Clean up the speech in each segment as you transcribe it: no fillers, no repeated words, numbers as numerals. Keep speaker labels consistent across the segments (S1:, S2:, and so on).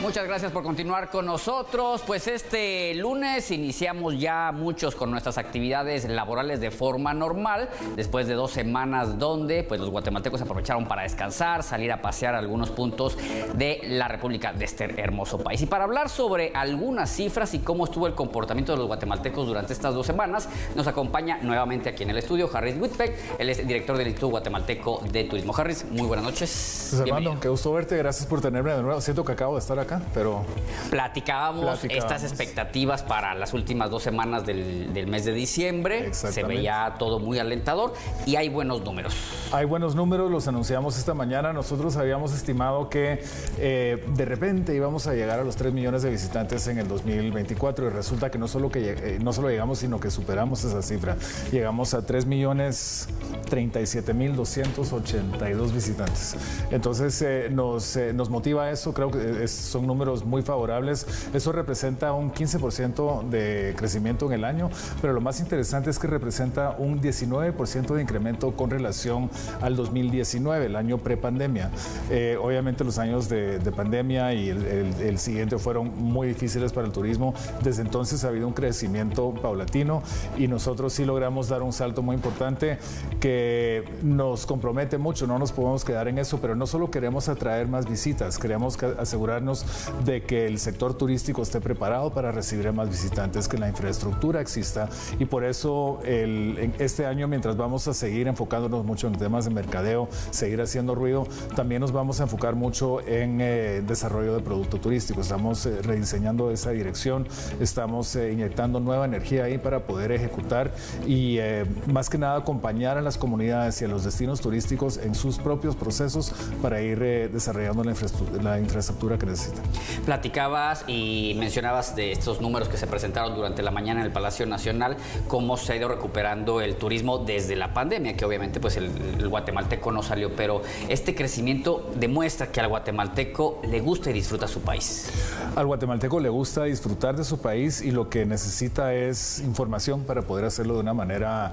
S1: Muchas gracias por continuar con nosotros. Pues este lunes iniciamos ya muchos con nuestras actividades laborales de forma normal, después de 2 semanas donde pues los guatemaltecos aprovecharon para descansar, salir a pasear a algunos puntos de la República, de este hermoso país. Y para hablar sobre algunas cifras y cómo estuvo el comportamiento de los guatemaltecos durante estas 2 semanas, nos acompaña nuevamente aquí en el estudio Harris Whitbeck. Él es director del Instituto Guatemalteco de Turismo. Harris, muy buenas noches.
S2: Pues Armando, qué gusto verte, gracias por tenerme de nuevo. Siento que acabo de estar acá, pero...
S1: Platicábamos estas expectativas para las últimas 2 semanas del mes de diciembre. Se veía todo muy alentador y hay buenos números.
S2: Hay buenos números, los anunciamos esta mañana. Nosotros habíamos estimado que de repente íbamos a llegar a los 3 millones de visitantes en el 2024 y resulta que no solo llegamos, sino que superamos esa cifra. Llegamos a 3.037.282 visitantes. Entonces nos motiva eso, creo que son números muy favorables. Eso representa un 15% de crecimiento en el año, pero lo más interesante es que representa un 19% de incremento con relación al 2019, el año prepandemia. Obviamente los años de pandemia y el siguiente fueron muy difíciles para el turismo. Desde entonces ha habido un crecimiento paulatino y nosotros sí logramos dar un salto muy importante que nos compromete mucho. No nos podemos quedar en eso, pero no solo queremos atraer más visitas, queremos asegurarnos de que el sector turístico esté preparado para recibir a más visitantes, que la infraestructura exista, y por eso en este año, mientras vamos a seguir enfocándonos mucho en temas de mercadeo, seguir haciendo ruido, también nos vamos a enfocar mucho en desarrollo de producto turístico. Estamos rediseñando esa dirección, estamos inyectando nueva energía ahí para poder ejecutar y más que nada acompañar a las comunidades y a los destinos turísticos en sus propios procesos para ir desarrollando la infraestructura que necesitan.
S1: Platicabas y mencionabas de estos números que se presentaron durante la mañana en el Palacio Nacional, cómo se ha ido recuperando el turismo desde la pandemia, que obviamente pues el guatemalteco no salió, pero este crecimiento demuestra que al guatemalteco le gusta y disfruta su país.
S2: Al guatemalteco le gusta disfrutar de su país y lo que necesita es información para poder hacerlo de una manera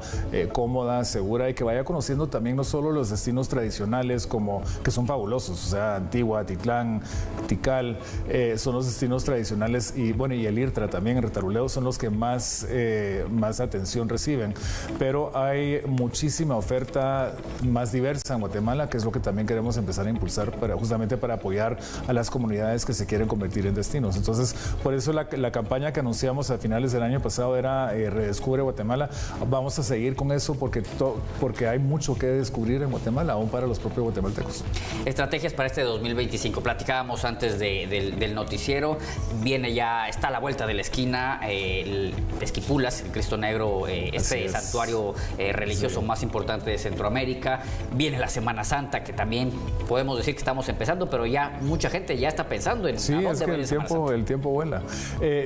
S2: cómoda, segura y que vaya conociendo también no solo los destinos tradicionales como que son fabulosos, o sea, Antigua, Atitlán, Tikal, son los destinos tradicionales y bueno, y el IRTRA también en Retaruleo son los que más atención reciben, pero hay muchísima oferta más diversa en Guatemala, que es lo que también queremos empezar a impulsar justamente para apoyar a las comunidades que se quieren convertir en destinos. Entonces, por eso la campaña que anunciamos a finales del año pasado era Redescubre Guatemala. Vamos a seguir con eso porque hay mucho que descubrir en Guatemala, aún para los propios guatemaltecos.
S1: Estrategias para este 2025. Platicábamos antes del noticiero. Está a la vuelta de la esquina el Esquipulas, el Cristo Negro, santuario religioso más importante de Centroamérica. Viene la Semana Santa, que también podemos decir que estamos empezando, pero ya mucha gente ya está pensando en
S2: sí, es que el tiempo vuela.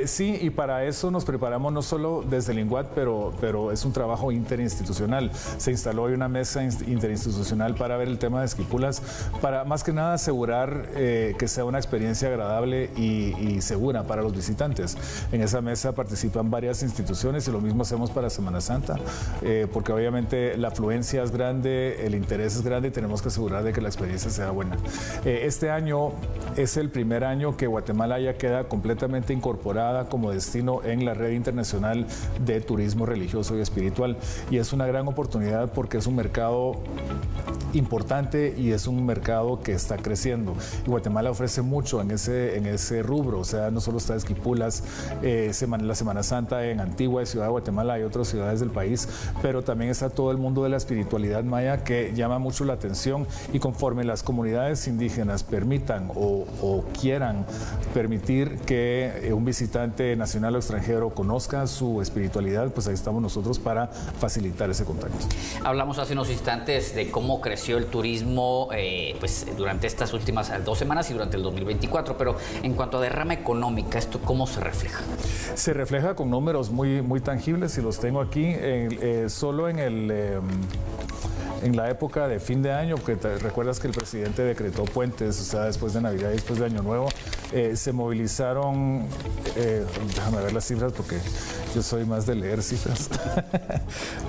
S2: Sí, y para eso nos preparamos no solo desde el INGUAT, pero es un trabajo interinstitucional. Se instaló hoy una mesa interinstitucional para ver el tema de Esquipulas, para más que nada asegurar que sea una experiencia agradable y segura para los visitantes. En esa mesa participan varias instituciones y lo mismo hacemos para Semana Santa, porque obviamente la afluencia es grande, el interés es grande y tenemos que asegurar de que la experiencia sea buena. Este año es el primer año que Guatemala ya queda completamente incorporada como destino en la red internacional de turismo religioso y espiritual, y es una gran oportunidad porque es un mercado importante y es un mercado que está creciendo. Y Guatemala ofrece mucho en ese rubro, o sea, no solo está Esquipulas, la Semana Santa en Antigua y Ciudad de Guatemala, hay otras ciudades del país, pero también está todo el mundo de la espiritualidad maya que llama mucho la atención, y conforme las comunidades indígenas permitan o quieran permitir que un visitante nacional o extranjero conozca su espiritualidad, pues ahí estamos nosotros para facilitar ese contacto.
S1: Hablamos hace unos instantes de cómo creció el turismo pues durante estas últimas 2 semanas y durante el 2024, pero en cuanto a derrama económica, ¿esto cómo se refleja?
S2: Se refleja con números muy tangibles y los tengo aquí, solo en la época de fin de año, porque recuerdas que el presidente decretó puentes, o sea, después de Navidad y después de Año Nuevo, Se movilizaron, déjame ver las cifras porque yo soy más de leer cifras,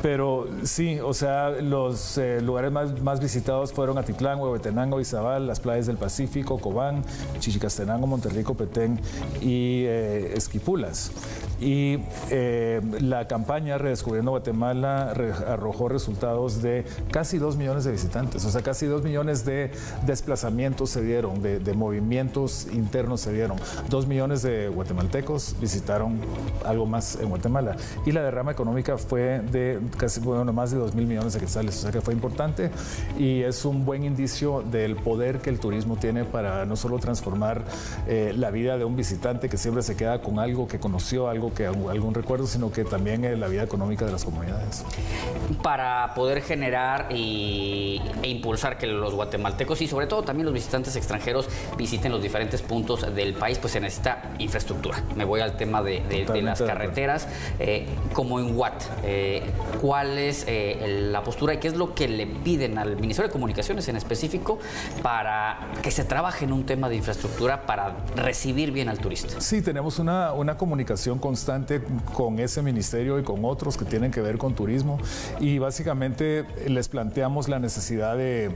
S2: pero sí, o sea, los lugares más visitados fueron Atitlán, Huehuetenango, Izabal, las playas del Pacífico, Cobán, Chichicastenango, Monterrico, Petén y Esquipulas. Y la campaña Redescubriendo Guatemala arrojó resultados de casi 2 millones de visitantes, o sea, casi 2 millones de desplazamientos se dieron, de movimientos internos se dieron. 2 millones de guatemaltecos visitaron algo más en Guatemala y la derrama económica fue de casi, bueno, más de 2.000 millones de quetzales, o sea que fue importante y es un buen indicio del poder que el turismo tiene para no solo transformar la vida de un visitante que siempre se queda con algo que conoció, algún recuerdo, sino que también la vida económica de las comunidades.
S1: Para poder generar e impulsar que los guatemaltecos y sobre todo también los visitantes extranjeros visiten los diferentes puntos del país, pues se necesita infraestructura. Me voy al tema de las carreteras, como en Guat. ¿Cuál es la postura y qué es lo que le piden al Ministerio de Comunicaciones en específico para que se trabaje en un tema de infraestructura para recibir bien al turista?
S2: Sí, tenemos una comunicación constante con ese ministerio y con otros que tienen que ver con turismo y básicamente les planteamos la necesidad de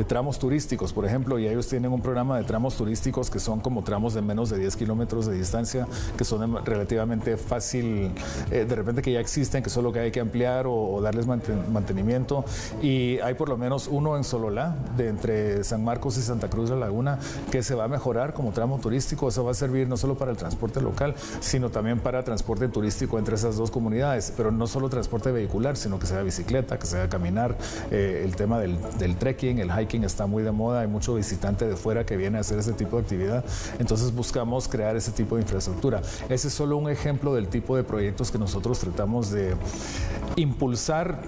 S2: tramos turísticos, por ejemplo, y ellos tienen un programa de tramos turísticos que son como tramos de menos de 10 kilómetros de distancia, que son relativamente fácil, de repente que ya existen, que solo que hay que ampliar o darles mantenimiento, y hay por lo menos uno en Sololá, de entre San Marcos y Santa Cruz de la Laguna, que se va a mejorar como tramo turístico. Eso va a servir no solo para el transporte local, sino también para transporte turístico entre esas dos comunidades, pero no solo transporte vehicular, sino que sea bicicleta, que sea caminar. El tema del trekking, el hiking está muy de moda, hay mucho visitante de fuera que viene a hacer ese tipo de actividad, entonces buscamos crear ese tipo de infraestructura. Ese es solo un ejemplo del tipo de proyectos que nosotros tratamos de impulsar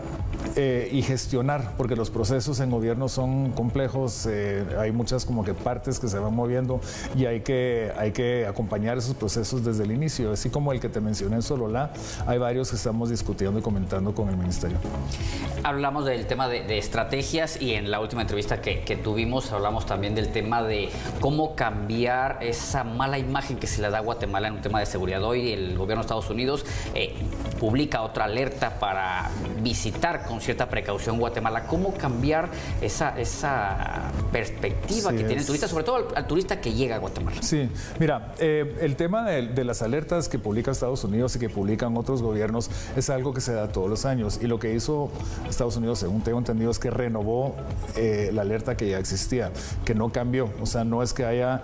S2: y gestionar, porque los procesos en gobierno son complejos, hay muchas como que partes que se van moviendo y hay que acompañar esos procesos desde el inicio, así como el que te mencioné en Sololá, hay varios que estamos discutiendo y comentando con el ministerio.
S1: Hablamos del tema de estrategias y en la última entrevista que tuvimos hablamos también del tema de cómo cambiar esa mala imagen que se le da a Guatemala en un tema de seguridad. Hoy el gobierno de Estados Unidos publica otra alerta para visitar con cierta precaución Guatemala. ¿Cómo cambiar esa perspectiva que tiene el turista, sobre todo al turista que llega a Guatemala?
S2: Sí, mira, el tema de las alertas que publica Estados Unidos y que publican otros gobiernos es algo que se da todos los años, y lo que hizo Estados Unidos, según tengo entendido, es que renovó la alerta que ya existía, que no cambió, o sea, no es que haya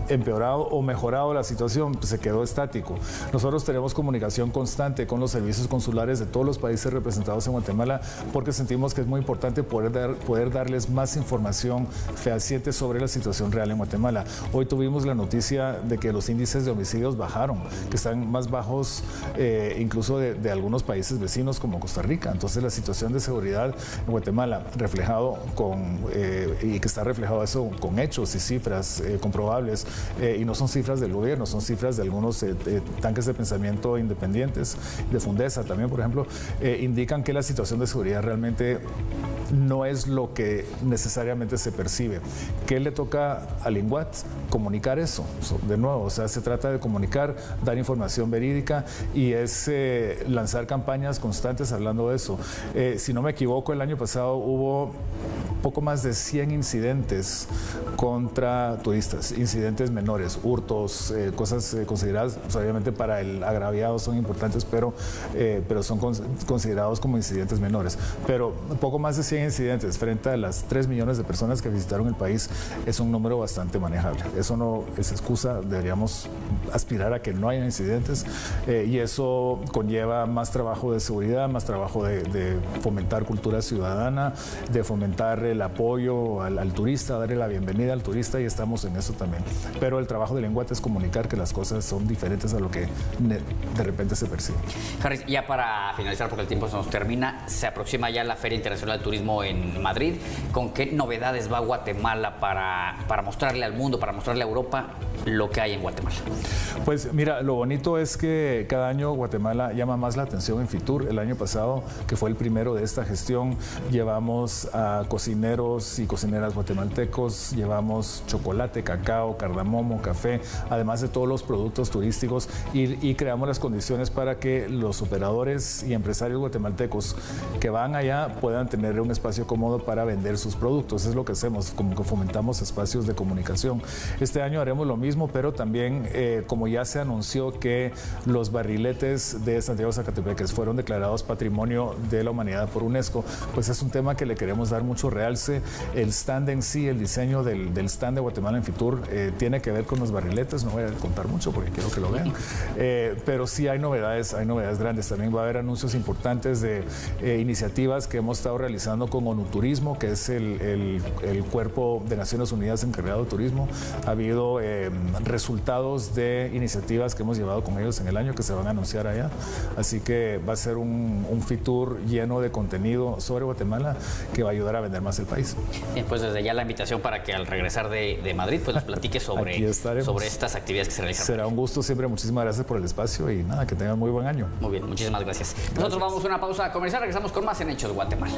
S2: empeorado o mejorado la situación, pues se quedó estático. Nosotros tenemos comunicación constante con los servicios consulares de todos los países representados en Guatemala, porque sentimos que es muy importante poder darles más información fehaciente sobre la situación real en Guatemala. Hoy tuvimos la noticia de que los índices de homicidios bajaron, que están más bajos incluso de algunos países vecinos como Costa Rica. Entonces la situación de seguridad en Guatemala reflejado y que está reflejado eso con hechos y cifras comprobables, y no son cifras del gobierno, son cifras de algunos tanques de pensamiento independientes, de Fundesa también, por ejemplo, indican que la situación de seguridad realmente no es lo que necesariamente se percibe. ¿Qué le toca al INGUAT? Comunicar eso, de nuevo, o sea, se trata de comunicar, dar información verídica y es lanzar campañas constantes hablando de eso. Si no me equivoco, el año pasado hubo poco más de 100 incidentes contra turistas, incidentes menores, hurtos, cosas consideradas, pues obviamente para el agraviado son importantes, pero son considerados como incidentes menores. Pero poco más de 100 incidentes frente a las 3 millones de personas que visitaron el país es un número bastante manejable. Eso no es excusa, deberíamos aspirar a que no haya incidentes, y eso conlleva más trabajo de seguridad, más trabajo de fomentar cultura ciudadana, de fomentar el apoyo al turista, darle la bienvenida al turista, y estamos en eso también. Pero el trabajo del INGUAT es comunicar que las cosas son diferentes a lo que de repente se percibe.
S1: Harris, ya para finalizar, porque el tiempo se nos termina, se aproxima ya la Feria Internacional del Turismo Turismo en Madrid. ¿Con qué novedades va Guatemala para mostrarle al mundo, para mostrarle a Europa lo que hay en Guatemala?
S2: Pues mira, lo bonito es que cada año Guatemala llama más la atención en Fitur. El año pasado, que fue el primero de esta gestión, llevamos a cocineros y cocineras guatemaltecos, llevamos chocolate, cacao, cardamomo, café, además de todos los productos turísticos y creamos las condiciones para que los operadores y empresarios guatemaltecos que van allá puedan tener un espacio cómodo para vender sus productos. Es lo que hacemos, como que fomentamos espacios de comunicación. Este año haremos lo mismo, pero también como ya se anunció que los barriletes de Santiago Zacatepeques fueron declarados Patrimonio de la Humanidad por UNESCO, pues es un tema que le queremos dar mucho realce. El stand en sí, el diseño del stand de Guatemala en Fitur tiene que ver con los barriletes. No voy a contar mucho porque quiero que lo vean, pero sí hay novedades grandes. También va a haber anuncios importantes de iniciativas que hemos estado realizando con ONU Turismo, que es el cuerpo de Naciones Unidas encargado de turismo. Ha habido resultados de iniciativas que hemos llevado con ellos en el año que se van a anunciar allá. Así que va a ser un Fitur lleno de contenido sobre Guatemala que va a ayudar a vender más el país.
S1: Bien, pues desde ya la invitación para que al regresar de Madrid pues nos platique sobre estas actividades que se realizan.
S2: Será un gusto siempre. Muchísimas gracias por el espacio y nada, que tengan muy buen año.
S1: Muy bien, muchísimas gracias. Nosotros vamos a una pausa comercial, regresamos con más en Hechos Guatemala.